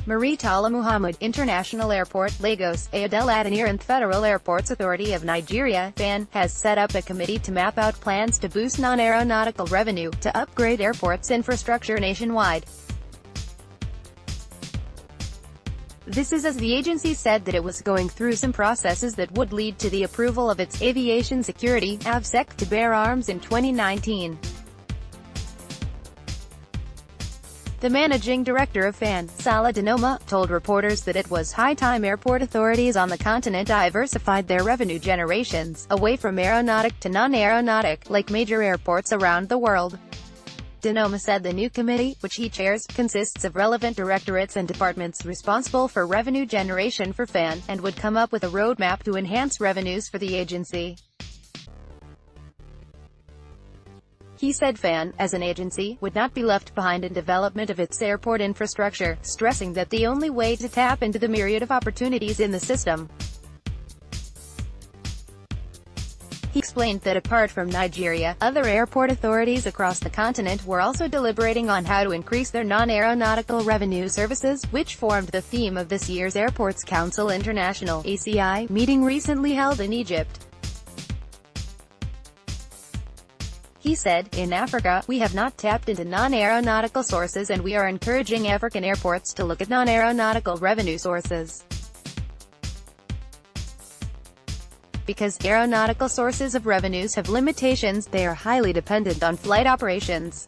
Muritala Muhammud International Airport, Lagos, AYODELE ADENIRANThe Federal Airports Authority of Nigeria, FAAN, has set up a committee to map out plans to boost non-aeronautical revenue, to upgrade airports infrastructure nationwide. This is as the agency said that it was going through some processes that would lead to the approval of its Aviation Security (AVSEC) to bear arms in 2019. The Managing Director of FAAN, Saleh Dunoma, told reporters that it was high time airport authorities on the continent diversified their revenue generations, away from aeronautic to non-aeronautic, like major airports around the world. Dunoma said the new committee, which he chairs, consists of relevant directorates and departments responsible for revenue generation for FAAN, and would come up with a roadmap to enhance revenues for the agency. He said FAAN, as an agency, would not be left behind in development of its airport infrastructure, stressing that the only way to tap into the myriad of opportunities in the system. He explained that apart from Nigeria, other airport authorities across the continent were also deliberating on how to increase their non-aeronautical revenue services, which formed the theme of this year's Airports Council International (ACI) meeting recently held in Egypt. He said, "In Africa, we have not tapped into non-aeronautical sources and we are encouraging African airports to look at non-aeronautical revenue sources. Because aeronautical sources of revenues have limitations, they are highly dependent on flight operations.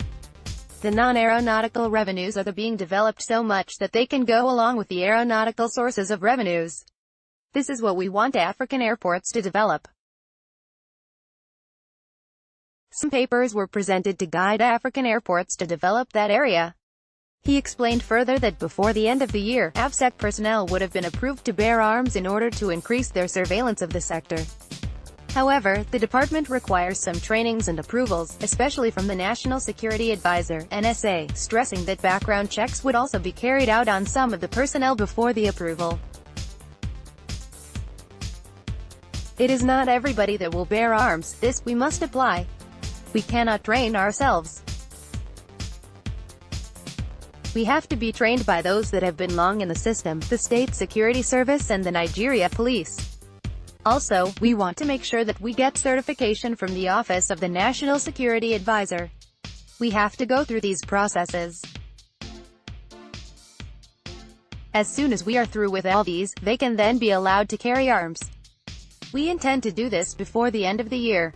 The non-aeronautical revenues are being developed so much that they can go along with the aeronautical sources of revenues. This is what we want African airports to develop." Some papers were presented to guide African airports to develop that area. He explained further that before the end of the year, AVSEC personnel would have been approved to bear arms in order to increase their surveillance of the sector. However, the department requires some trainings and approvals, especially from the National Security Advisor (NSA), stressing that background checks would also be carried out on some of the personnel before the approval. "It is not everybody that will bear arms, this, we must apply. We cannot train ourselves. We have to be trained by those that have been long in the system, the State Security Service and the Nigeria Police. Also, we want to make sure that we get certification from the Office of the National Security Advisor. We have to go through these processes. As soon as we are through with all these, they can then be allowed to carry arms. We intend to do this before the end of the year."